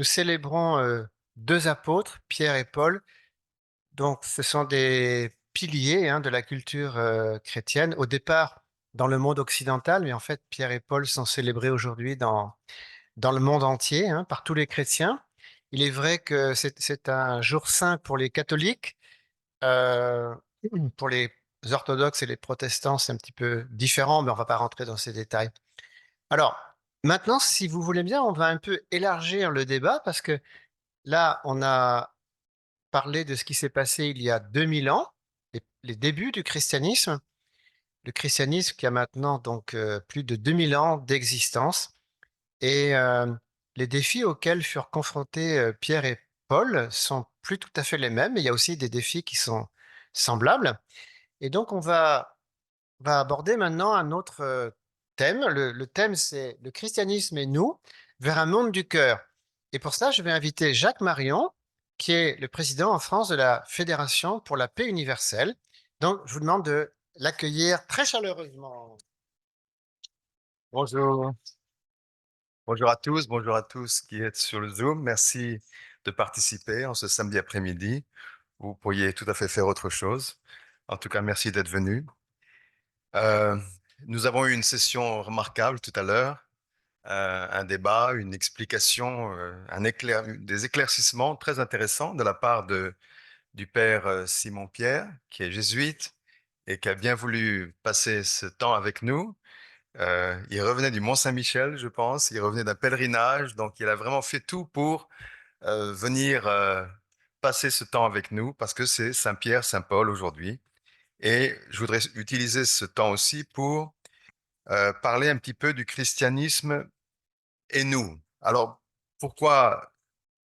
nous célébrons deux apôtres, Pierre et Paul. Donc, ce sont des piliers de la culture chrétienne. Au départ, dans le monde occidental, mais en fait, Pierre et Paul sont célébrés aujourd'hui dans le monde entier, par tous les chrétiens. Il est vrai que c'est un jour saint pour les catholiques. Euh, pour les orthodoxes et les protestants, c'est un petit peu différent, mais on va pas rentrer dans ces détails. Alors, maintenant, si vous voulez bien, on va un peu élargir le débat parce que là, on a parlé de ce qui s'est passé il y a 2000 ans, les débuts du christianisme. Le christianisme qui a maintenant donc plus de 2000 ans d'existence et les défis auxquels furent confrontés Pierre et Paul sont plus tout à fait les mêmes. Il y a aussi des défis qui sont semblables. Et donc, va aborder maintenant un autre thème. Le thème, c'est le christianisme et nous vers un monde du cœur. Et pour ça, je vais inviter Jacques Marion, qui est le président en France de la Fédération pour la paix universelle. Donc, je vous demande de l'accueillir très chaleureusement. Bonjour, bonjour à tous qui êtes sur le Zoom. Merci de participer en ce samedi après-midi. Vous pourriez tout à fait faire autre chose. En tout cas, merci d'être venu. Euh, Nous avons eu une session remarquable tout à l'heure, un débat, une explication, des éclaircissements très intéressants de la part du père Simon Pierre, qui est jésuite et qui a bien voulu passer ce temps avec nous. Il revenait du Mont-Saint-Michel, je pense. Il revenait d'un pèlerinage. Donc, il a vraiment fait tout pour venir passer ce temps avec nous parce que c'est Saint-Pierre, Saint-Paul aujourd'hui. Et je voudrais utiliser ce temps aussi pour parler un petit peu du christianisme et nous. Alors, pourquoi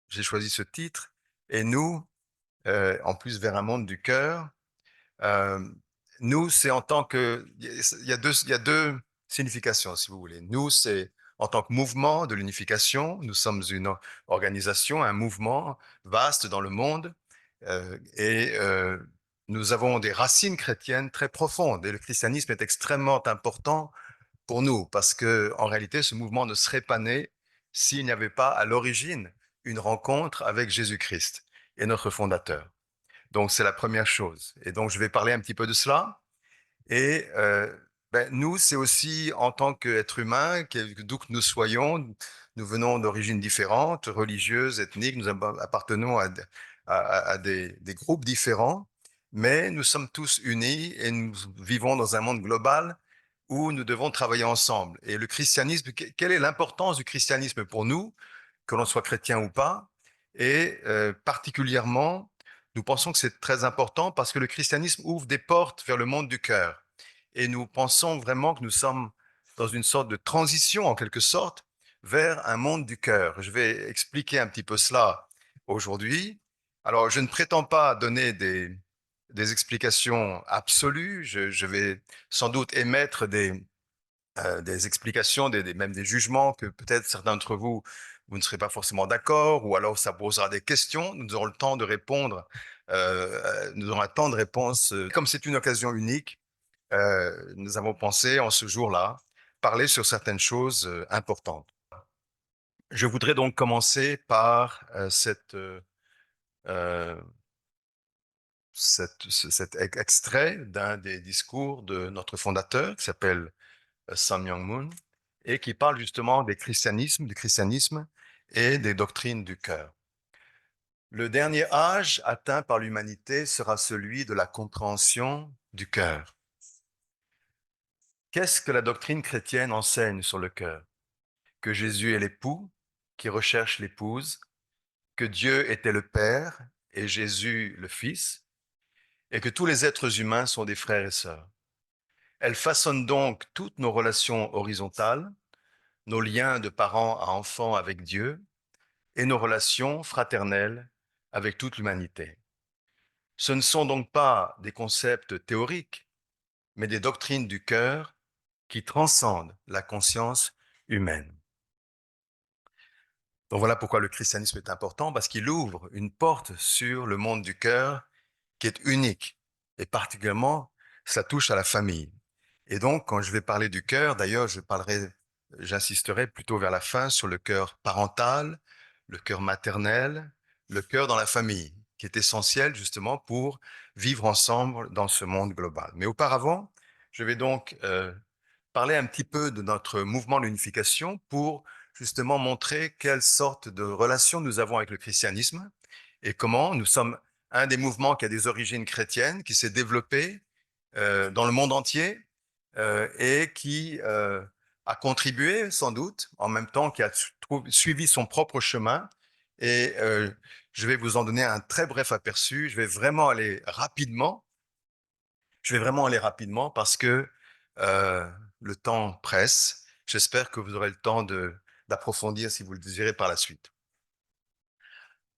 j'ai choisi ce titre? Et nous, en plus vers un monde du cœur. Euh, Nous, c'est en tant que, il y a deux significations, si vous voulez. Nous, c'est en tant que mouvement de l'unification. Nous sommes une organisation, un mouvement vaste dans le monde, et nous avons des racines chrétiennes très profondes. Et le christianisme est extrêmement important pour nous parce que, en réalité, ce mouvement ne serait pas né s'il n'y avait pas à l'origine une rencontre avec Jésus-Christ et notre fondateur. Donc, c'est la première chose. Et donc, je vais parler un petit peu de cela. Et nous, c'est aussi en tant qu'être humain, d'où que nous soyons, nous venons d'origines différentes, religieuses, ethniques, nous appartenons à des groupes différents, mais nous sommes tous unis et nous vivons dans un monde global où nous devons travailler ensemble. Et le christianisme, quelle est l'importance du christianisme pour nous, que l'on soit chrétien ou pas? Et particulièrement, nous pensons que c'est très important parce que le christianisme ouvre des portes vers le monde du cœur. Et nous pensons vraiment que nous sommes dans une sorte de transition, en quelque sorte, vers un monde du cœur. Je vais expliquer un petit peu cela aujourd'hui. Alors, je ne prétends pas donner des explications absolues. Je vais sans doute émettre des explications, même des jugements que peut-être certains d'entre vous, vous ne serez pas forcément d'accord, ou alors ça posera des questions. Nous aurons le temps de répondre. Nous aurons un temps de réponse. Comme c'est une occasion unique, nous avons pensé en ce jour-là parler sur certaines choses importantes. Je voudrais donc commencer par euh, cet extrait d'un des discours de notre fondateur qui s'appelle Sam Myung-moon et qui parle justement du christianisme et des doctrines du cœur. Le dernier âge atteint par l'humanité sera celui de la compréhension du cœur. Qu'est-ce que la doctrine chrétienne enseigne sur le cœur? Que Jésus est l'époux qui recherche l'épouse, que Dieu était le Père et Jésus le Fils, et que tous les êtres humains sont des frères et sœurs. Elle façonne donc toutes nos relations horizontales, nos liens de parents à enfants avec Dieu et nos relations fraternelles avec toute l'humanité. Ce ne sont donc pas des concepts théoriques, mais des doctrines du cœur qui transcendent la conscience humaine. Donc voilà pourquoi le christianisme est important, parce qu'il ouvre une porte sur le monde du cœur qui est unique. Et particulièrement, ça touche à la famille. Et donc, quand je vais parler du cœur, d'ailleurs, j'insisterai plutôt vers la fin sur le cœur parental, le cœur maternel, le cœur dans la famille, qui est essentiel justement pour vivre ensemble dans ce monde global. Mais auparavant, je vais donc parler un petit peu de notre mouvement de l'unification pour justement montrer quelle sorte de relation nous avons avec le christianisme et comment nous sommes un des mouvements qui a des origines chrétiennes, qui s'est développé dans le monde entier et qui a contribué sans doute, en même temps qui a suivi son propre chemin. Et je vais vous en donner un très bref aperçu. Je vais vraiment aller rapidement parce que le temps presse. J'espère que vous aurez le temps d'approfondir si vous le désirez par la suite.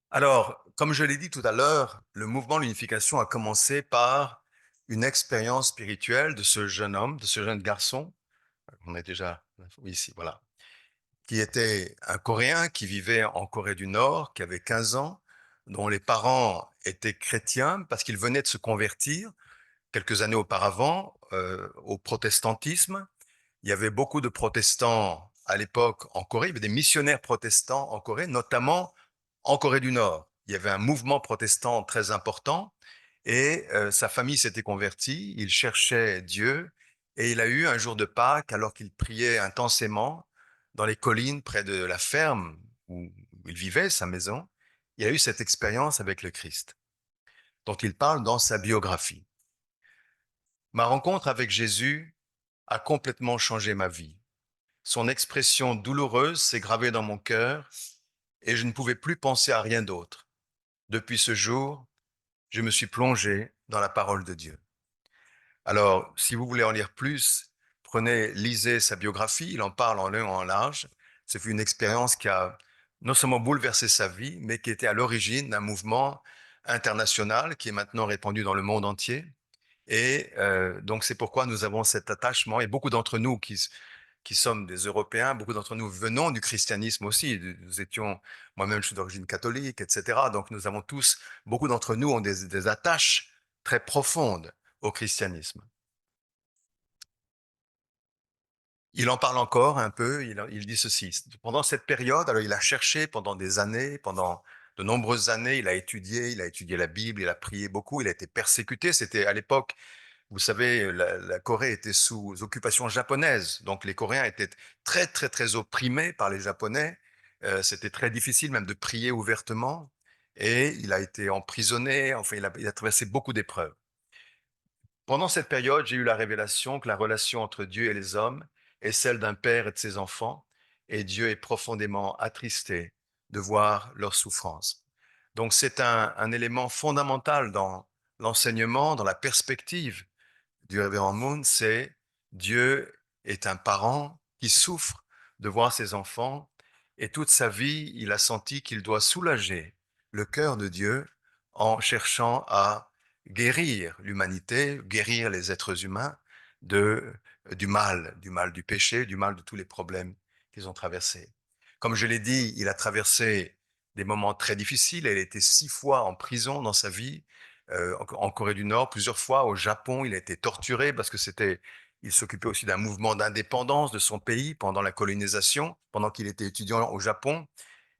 Alors, comme je l'ai dit tout à l'heure, le mouvement de l'unification a commencé par une expérience spirituelle de ce jeune homme, de ce jeune garçon. On est déjà oui, ici, voilà, qui était un Coréen qui vivait en Corée du Nord, qui avait 15 ans, dont les parents étaient chrétiens parce qu'ils venaient de se convertir quelques années auparavant au protestantisme. Il y avait beaucoup de protestants à l'époque en Corée, il y avait des missionnaires protestants en Corée, notamment en Corée du Nord. Il y avait un mouvement protestant très important et sa famille s'était convertie, il cherchait Dieu et il a eu un jour de Pâques, alors qu'il priait intensément dans les collines près de la ferme où il vivait, sa maison, il a eu cette expérience avec le Christ, dont il parle dans sa biographie. Ma rencontre avec Jésus a complètement changé ma vie. Son expression douloureuse s'est gravée dans mon cœur et je ne pouvais plus penser à rien d'autre. Depuis ce jour, je me suis plongé dans la parole de Dieu. Alors, si vous voulez en lire plus, lisez sa biographie, il en parle en long et en large. Ce fut une expérience qui a non seulement bouleversé sa vie, mais qui était à l'origine d'un mouvement international qui est maintenant répandu dans le monde entier. Et donc, c'est pourquoi nous avons cet attachement, et beaucoup d'entre nous qui sommes des Européens, beaucoup d'entre nous venons du christianisme aussi. Nous étions, moi-même, je suis d'origine catholique, etc. Donc, nous avons tous, beaucoup d'entre nous ont des attaches très profondes au christianisme. Il en parle encore un peu, il dit ceci. Pendant cette période, alors il a cherché pendant des années, pendant de nombreuses années, il a étudié la Bible, il a prié beaucoup, il a été persécuté. C'était à l'époque, vous savez, la Corée était sous occupation japonaise, donc les Coréens étaient très, très, très opprimés par les Japonais. C'était très difficile même de prier ouvertement. Et il a été emprisonné, enfin, il a traversé beaucoup d'épreuves. Pendant cette période, j'ai eu la révélation que la relation entre Dieu et les hommes est celle d'un père et de ses enfants, et Dieu est profondément attristé de voir leur souffrance. Donc c'est un élément fondamental dans l'enseignement, dans la perspective du révérend Moon, c'est Dieu est un parent qui souffre de voir ses enfants et toute sa vie, il a senti qu'il doit soulager le cœur de Dieu en cherchant à guérir l'humanité, guérir les êtres humains de, du mal du péché, du mal de tous les problèmes qu'ils ont traversés. Comme je l'ai dit, il a traversé des moments très difficiles. Il a été 6 fois en prison dans sa vie, en Corée du Nord, plusieurs fois au Japon. Il a été torturé parce que il s'occupait aussi d'un mouvement d'indépendance de son pays pendant la colonisation, pendant qu'il était étudiant au Japon.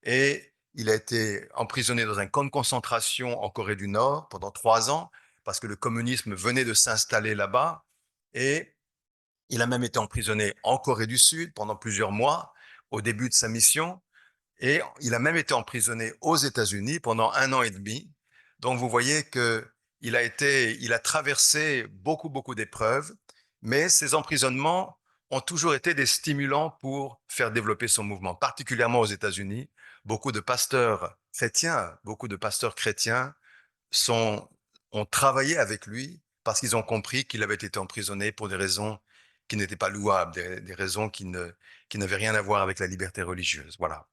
Et il a été emprisonné dans un camp de concentration en Corée du Nord pendant 3 ans parce que le communisme venait de s'installer là-bas. Et il a même été emprisonné en Corée du Sud pendant plusieurs mois au début de sa mission. Et il a même été emprisonné aux États-Unis pendant 1 an et demi. Donc vous voyez que il a traversé beaucoup, beaucoup d'épreuves, mais ces emprisonnements ont toujours été des stimulants pour faire développer son mouvement, particulièrement aux États-Unis. Beaucoup de pasteurs chrétiens sont, ont travaillé avec lui parce qu'ils ont compris qu'il avait été emprisonné pour des raisons qui n'étaient pas louables, des raisons qui n'avaient rien à voir avec la liberté religieuse. Voilà.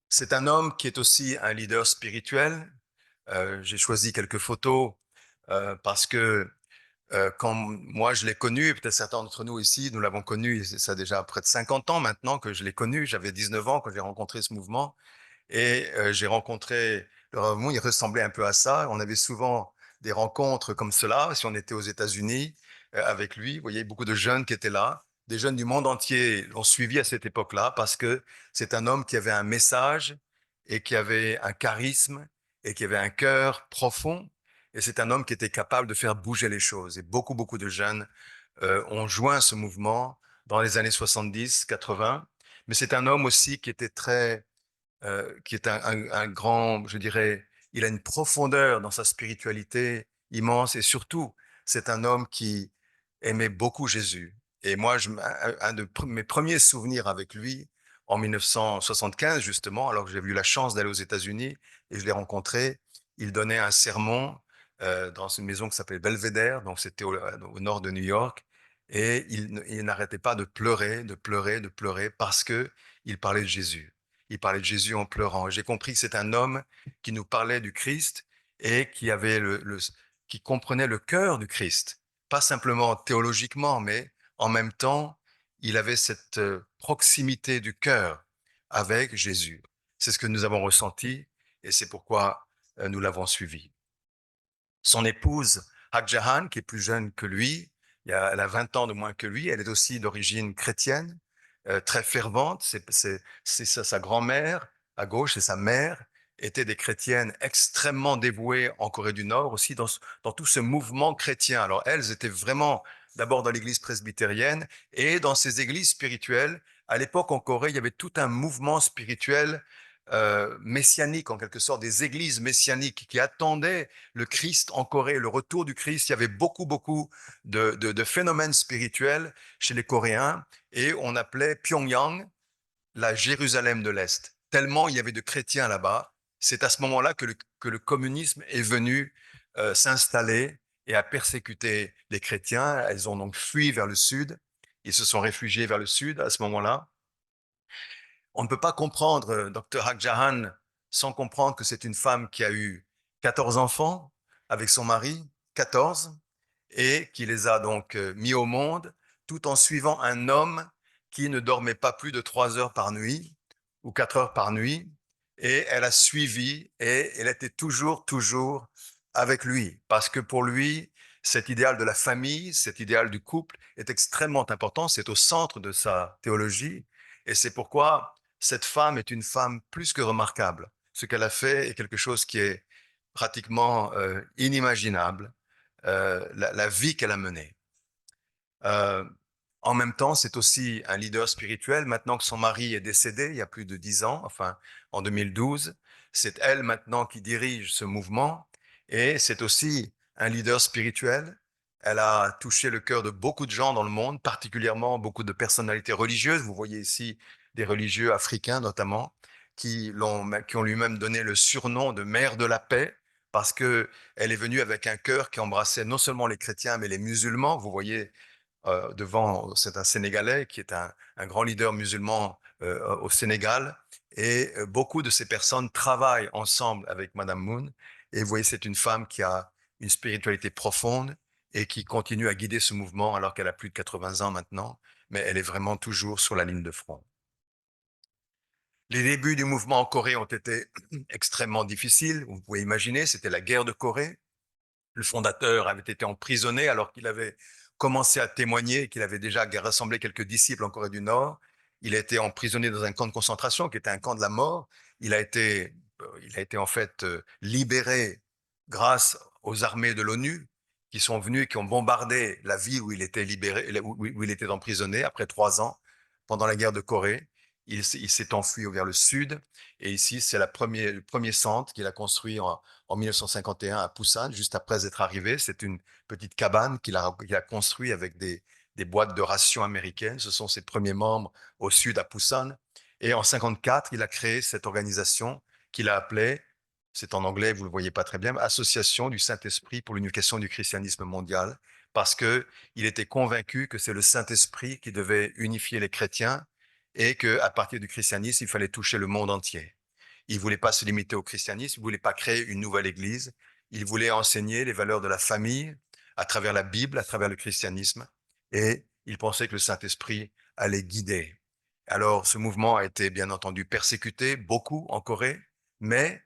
C'est un homme qui est aussi un leader spirituel. J'ai choisi quelques photos parce que quand moi je l'ai connu, peut-être certains d'entre nous ici, nous l'avons connu, ça a déjà près de 50 ans maintenant que je l'ai connu, j'avais 19 ans quand j'ai rencontré ce mouvement et j'ai rencontré le Rav Moon, il ressemblait un peu à ça. On avait souvent des rencontres comme cela, si on était aux États-Unis avec lui, vous voyez, beaucoup de jeunes qui étaient là. des jeunes du monde entier l'ont suivi à cette époque-là parce que c'est un homme qui avait un message et qui avait un charisme et qui avait un cœur profond. Et c'est un homme qui était capable de faire bouger les choses. Et beaucoup, beaucoup de jeunes ont joint ce mouvement dans les années 70, 80. Mais c'est un homme aussi qui est un grand, je dirais, il a une profondeur dans sa spiritualité immense et surtout, c'est un homme qui aimait beaucoup Jésus. Et moi, un de mes premiers souvenirs avec lui, en 1975 justement, alors que j'ai eu la chance d'aller aux États-Unis et je l'ai rencontré, il donnait un sermon dans une maison qui s'appelait Belvedere, donc c'était au nord de New York, et il n'arrêtait pas de pleurer, de pleurer, de pleurer parce que il parlait de Jésus. Il parlait de Jésus en pleurant. J'ai compris que c'est un homme qui nous parlait du Christ et qui avait qui comprenait le cœur du Christ. Pas simplement théologiquement, mais en même temps, il avait cette proximité du cœur avec Jésus. C'est ce que nous avons ressenti et c'est pourquoi nous l'avons suivi. Son épouse, Hak Jahan, qui est plus jeune que lui, elle a 20 ans de moins que lui, elle est aussi d'origine chrétienne, très fervente. Sa grand-mère, à gauche, et sa mère étaient des chrétiennes extrêmement dévouées en Corée du Nord, aussi dans tout ce mouvement chrétien. Alors elles étaient vraiment d'abord dans l'église presbytérienne et dans ces églises spirituelles. À l'époque en Corée, il y avait tout un mouvement spirituel messianique, en quelque sorte, des églises messianiques qui attendaient le Christ en Corée, le retour du Christ. Il y avait beaucoup, beaucoup de phénomènes spirituels chez les Coréens et on appelait Pyongyang la Jérusalem de l'Est. Tellement il y avait de chrétiens là-bas. C'est à ce moment-là que le communisme est venu s'installer et a persécuté les chrétiens. Elles ont donc fui vers le sud. Ils se sont réfugiés vers le sud à ce moment-là. On ne peut pas comprendre Dr. Hak Jahan sans comprendre que c'est une femme qui a eu 14 enfants avec son mari, 14, et qui les a donc mis au monde tout en suivant un homme qui ne dormait pas plus de 3 heures par nuit ou 4 heures par nuit. Et elle a suivi et elle était toujours, toujours avec lui. Parce que pour lui, cet idéal de la famille, cet idéal du couple est extrêmement important. C'est au centre de sa théologie. Et c'est pourquoi cette femme est une femme plus que remarquable. Ce qu'elle a fait est quelque chose qui est pratiquement inimaginable, la vie qu'elle a menée. Euh, En même temps, c'est aussi un leader spirituel. Maintenant que son mari est décédé, il y a plus de 10 ans, enfin en 2012, c'est elle maintenant qui dirige ce mouvement et c'est aussi un leader spirituel. Elle a touché le cœur de beaucoup de gens dans le monde, particulièrement beaucoup de personnalités religieuses. Vous voyez ici des religieux africains notamment qui ont lui-même donné le surnom de mère de la paix parce que elle est venue avec un cœur qui embrassait non seulement les chrétiens mais les musulmans. Vous voyez devant, c'est un Sénégalais qui est un grand leader musulman au Sénégal. Et beaucoup de ces personnes travaillent ensemble avec Madame Moon. Et vous voyez, c'est une femme qui a une spiritualité profonde et qui continue à guider ce mouvement alors qu'elle a plus de 80 ans maintenant. Mais elle est vraiment toujours sur la ligne de front. Les débuts du mouvement en Corée ont été extrêmement difficiles. Vous pouvez imaginer, c'était la guerre de Corée. Le fondateur avait été emprisonné alors qu'il avait commencé à témoigner, qu'il avait déjà rassemblé quelques disciples en Corée du Nord. Il a été emprisonné dans un camp de concentration qui était un camp de la mort. Il a été en fait libéré grâce aux armées de l'ONU qui sont venues et qui ont bombardé la ville où il était libéré, où il était emprisonné après 3 ans pendant la guerre de Corée. Il s'est enfui vers le sud et ici c'est le premier centre qu'il a construit en 1951 à Busan, juste après être arrivé. C'est une petite cabane qu'il a construit avec des boîtes de rations américaines. Ce sont ses premiers membres au sud à Busan. Et en 54, il a créé cette organisation qu'il a appelée, c'est en anglais, vous le voyez pas très bien, Association du Saint-Esprit pour l'unification du christianisme mondial, parce que il était convaincu que c'est le Saint-Esprit qui devait unifier les chrétiens et que à partir du christianisme, il fallait toucher le monde entier. Il voulait pas se limiter au christianisme, il voulait pas créer une nouvelle église, il voulait enseigner les valeurs de la famille à travers la Bible, à travers le christianisme, et il pensait que le Saint-Esprit allait guider. Alors, ce mouvement a été bien entendu persécuté beaucoup en Corée, mais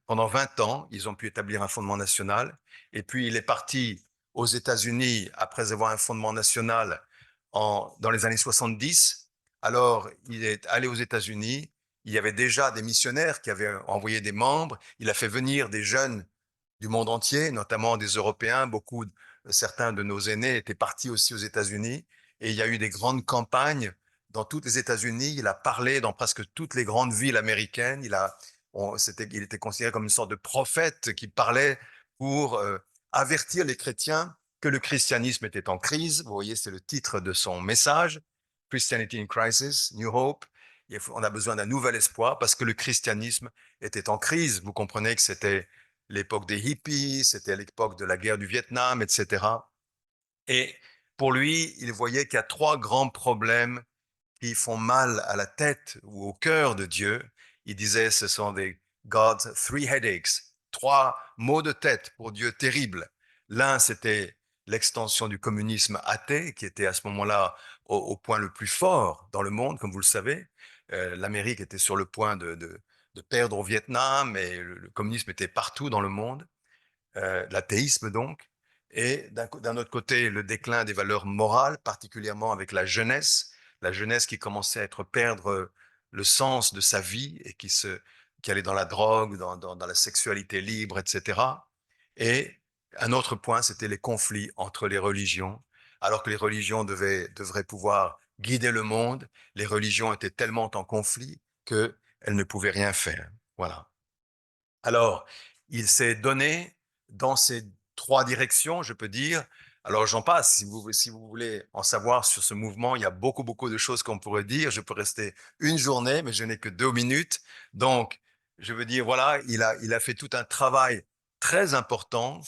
pendant 20 ans, ils ont pu établir un fondement national, et puis il est parti aux États-Unis après avoir un fondement national dans les années 70. Alors, il est allé aux États-Unis. Il y avait déjà des missionnaires qui avaient envoyé des membres. Il a fait venir des jeunes du monde entier, notamment des Européens. Certains de nos aînés étaient partis aussi aux États-Unis. Et il y a eu des grandes campagnes dans tous les États-Unis. Il a parlé dans presque toutes les grandes villes américaines. Il était considéré comme une sorte de prophète qui parlait pour avertir les chrétiens que le christianisme était en crise. Vous voyez, c'est le titre de son message, Christianity in Crisis, New Hope. On a besoin d'un nouvel espoir parce que le christianisme était en crise. Vous comprenez que c'était l'époque des hippies, c'était l'époque de la guerre du Vietnam, etc. Et pour lui, il voyait qu'il y a trois grands problèmes qui font mal à la tête ou au cœur de Dieu. Il disait, ce sont des God's three headaches, trois maux de tête pour Dieu terribles. L'un, c'était l'extension du communisme athée, qui était à ce moment-là au point le plus fort dans le monde, comme vous le savez. L'Amérique était sur le point de perdre au Vietnam et le communisme était partout dans le monde, l'athéisme donc, et d'un autre côté, le déclin des valeurs morales, particulièrement avec la jeunesse qui commençait à perdre le sens de sa vie et qui allait dans la drogue, dans la sexualité libre, etc. Et un autre point, c'était les conflits entre les religions. Alors que les religions devraient pouvoir guider le monde, les religions étaient tellement en conflit qu'elles ne pouvaient rien faire. Voilà. Alors, il s'est donné dans ces trois directions, je peux dire. Alors, j'en passe. Si vous voulez en savoir sur ce mouvement, il y a beaucoup, beaucoup de choses qu'on pourrait dire. Je peux rester une journée, mais je n'ai que 2 minutes. Donc, je veux dire, voilà, il a fait tout un travail très important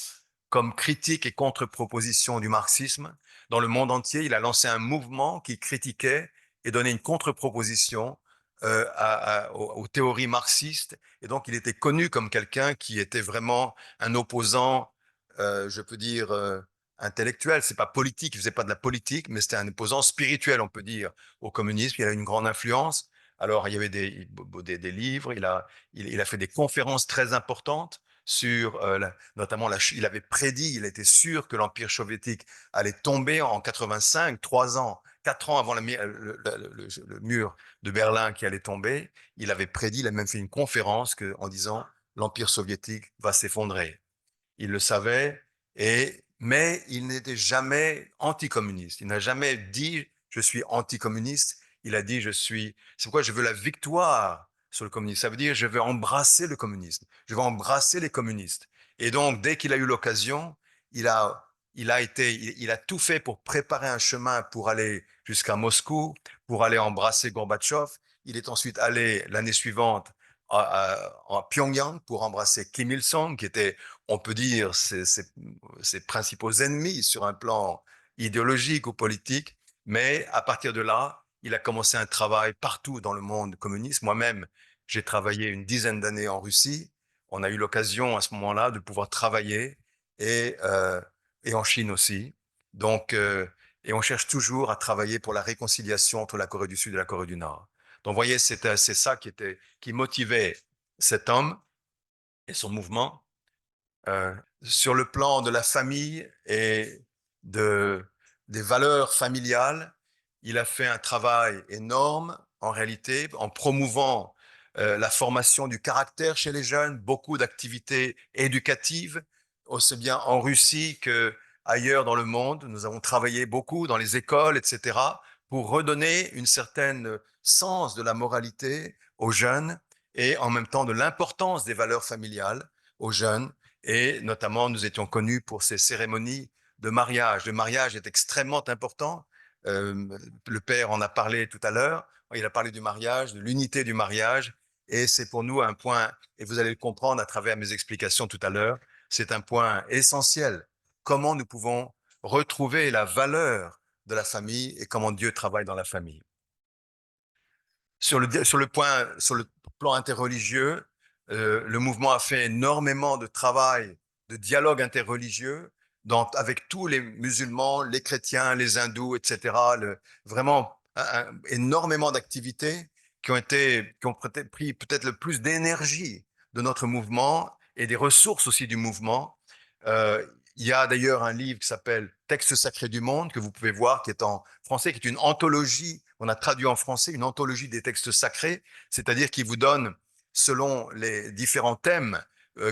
comme critique et contre-proposition du marxisme. Dans le monde entier, il a lancé un mouvement qui critiquait et donnait une contre-proposition aux théories marxistes, et donc il était connu comme quelqu'un qui était vraiment un opposant, je peux dire, intellectuel. C'est pas politique, il faisait pas de la politique, mais c'était un opposant spirituel, on peut dire, au communisme. Il a eu une grande influence. Alors, il y avait des livres, il a fait des conférences très importantes sur, notamment, il avait prédit, il était sûr que l'Empire soviétique allait tomber en 85, 3 ans, 4 ans avant le mur de Berlin qui allait tomber. Il avait prédit, il a même fait une conférence en disant l'Empire soviétique va s'effondrer. Il le savait, mais il n'était jamais anticommuniste. Il n'a jamais dit je suis anticommuniste. Il a dit c'est pourquoi je veux la victoire sur le communisme. Ça veut dire je vais embrasser le communisme. Je vais embrasser les communistes. Et donc, dès qu'il a eu l'occasion, il a, il a tout fait pour préparer un chemin pour aller jusqu'à Moscou, pour aller embrasser Gorbatchev. Il est ensuite allé l'année suivante en Pyongyang pour embrasser Kim Il-sung, qui était, on peut dire, ses principaux ennemis sur un plan idéologique ou politique. Mais à partir de là, il a commencé un travail partout dans le monde communiste. Moi-même, j'ai travaillé une dizaine d'années en Russie. On a eu l'occasion à ce moment-là de pouvoir travailler et, euh, et en Chine aussi. Donc, et on cherche toujours à travailler pour la réconciliation entre la Corée du Sud et la Corée du Nord. Donc, vous voyez, c'est ça qui motivait cet homme et son mouvement. Sur le plan de la famille et de, des valeurs familiales, il a fait un travail énorme en réalité en promouvant la formation du caractère chez les jeunes, beaucoup d'activités éducatives, aussi bien en Russie que ailleurs dans le monde. Nous avons travaillé beaucoup dans les écoles, etc., pour redonner une certaine sens de la moralité aux jeunes et en même temps de l'importance des valeurs familiales aux jeunes. Et notamment, nous étions connus pour ces cérémonies de mariage. Le mariage est extrêmement important. Le père en a parlé tout à l'heure. Il a parlé du mariage, de l'unité du mariage. Et c'est pour nous un point, et vous allez le comprendre à travers mes explications tout à l'heure, c'est un point essentiel. Comment nous pouvons retrouver la valeur de la famille et comment Dieu travaille dans la famille. Sur le plan interreligieux, le mouvement a fait énormément de travail, de dialogue interreligieux avec tous les musulmans, les chrétiens, les hindous, etc. Vraiment énormément d'activités qui ont pris peut-être le plus d'énergie de notre mouvement et des ressources aussi du mouvement. Euh, Il y a d'ailleurs un livre qui s'appelle Textes sacrés du monde, que vous pouvez voir, qui est en français, qui est une anthologie, on a traduit en français, une anthologie des textes sacrés, c'est-à-dire qui vous donne, selon les différents thèmes,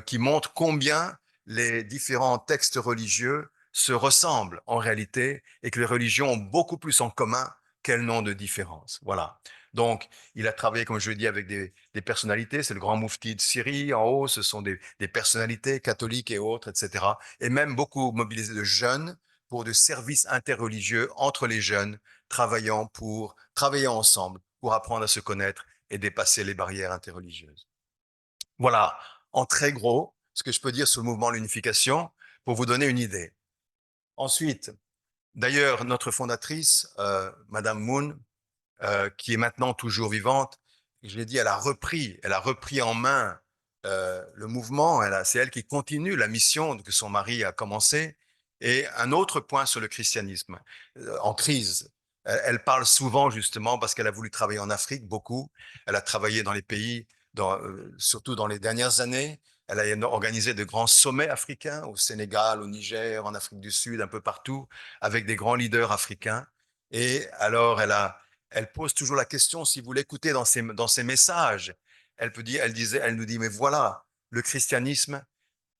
qui montrent combien les différents textes religieux se ressemblent en réalité et que les religions ont beaucoup plus en commun qu'elles n'ont de différence. Voilà. Donc, il a travaillé, comme je l'ai dit, avec des personnalités. C'est le grand moufti de Syrie. En haut, ce sont des personnalités catholiques et autres, etc. Et même beaucoup mobilisé de jeunes pour de services interreligieux entre les jeunes, travailler ensemble pour apprendre à se connaître et dépasser les barrières interreligieuses. Voilà, en très gros, ce que je peux dire sur le mouvement de l'unification pour vous donner une idée. Ensuite, d'ailleurs, notre fondatrice, Madame Moon, qui est maintenant toujours vivante, je l'ai dit, elle a repris en main le mouvement. C'est elle qui continue la mission que son mari a commencée. Et un autre point sur le christianisme en crise. Elle parle souvent justement parce qu'elle a voulu travailler en Afrique beaucoup. Elle a travaillé dans les pays, surtout dans les dernières années. Elle a organisé de grands sommets africains au Sénégal, au Niger, en Afrique du Sud, un peu partout, avec des grands leaders africains. Et alors, elle pose toujours la question, si vous l'écoutez dans ses messages, elle nous dit, mais voilà, le christianisme,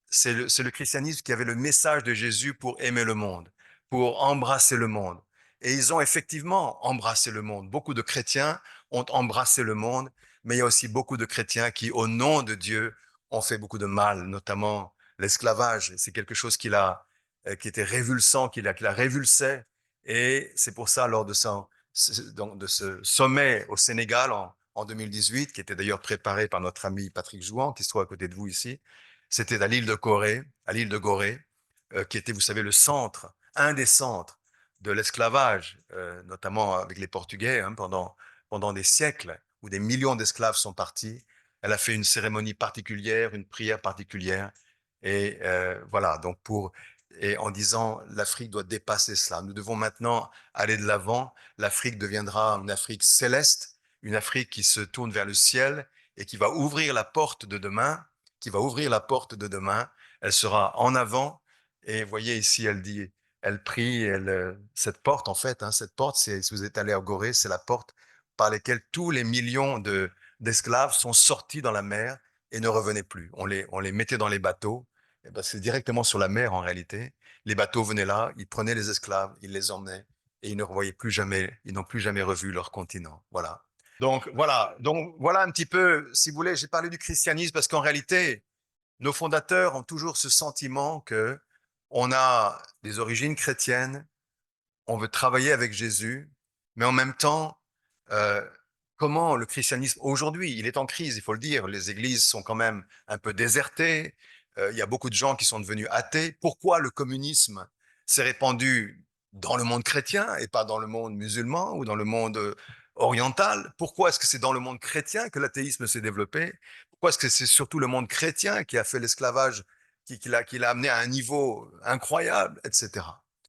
c'est le christianisme qui avait le message de Jésus pour aimer le monde, pour embrasser le monde. Et ils ont effectivement embrassé le monde. Beaucoup de chrétiens ont embrassé le monde, mais il y a aussi beaucoup de chrétiens qui, au nom de Dieu, ont fait beaucoup de mal, notamment l'esclavage. C'est quelque chose qui était révulsant, qui la révulsait. Et c'est pour ça, lors de donc de ce sommet au Sénégal en 2018, qui était d'ailleurs préparé par notre ami Patrick Jouan, qui se trouve à côté de vous ici, c'était à l'île de Gorée, qui était, vous savez, un des centres de l'esclavage, notamment avec les Portugais, hein, pendant des siècles, où des millions d'esclaves sont partis. Elle a fait une cérémonie particulière, une prière particulière, et voilà. Et en disant, l'Afrique doit dépasser cela. Nous devons maintenant aller de l'avant. L'Afrique deviendra une Afrique céleste, une Afrique qui se tourne vers le ciel et qui va ouvrir la porte de demain elle sera en avant. Et vous voyez ici, elle dit, elle prie, cette porte, en fait, hein, cette porte, si vous êtes allé à Gorée, c'est la porte par laquelle tous les millions d'esclaves sont sortis dans la mer et ne revenaient plus. On les mettait dans les bateaux. Et ben, c'est directement sur la mer, en réalité. Les bateaux venaient là, ils prenaient les esclaves, ils les emmenaient et ils ne revoyaient plus jamais, ils n'ont plus jamais revu leur continent. Voilà. Donc voilà un petit peu, si vous voulez, j'ai parlé du christianisme parce qu'en réalité, nos fondateurs ont toujours ce sentiment que on a des origines chrétiennes, on veut travailler avec Jésus, mais en même temps, euh, comment le christianisme aujourd'hui, il est en crise, il faut le dire, les églises sont quand même un peu désertées, il y a beaucoup de gens qui sont devenus athées. Pourquoi le communisme s'est répandu dans le monde chrétien et pas dans le monde musulman ou dans le monde oriental? Pourquoi est-ce que c'est dans le monde chrétien que l'athéisme s'est développé? Pourquoi est-ce que c'est surtout le monde chrétien qui a fait l'esclavage, qui l'a amené à un niveau incroyable, etc.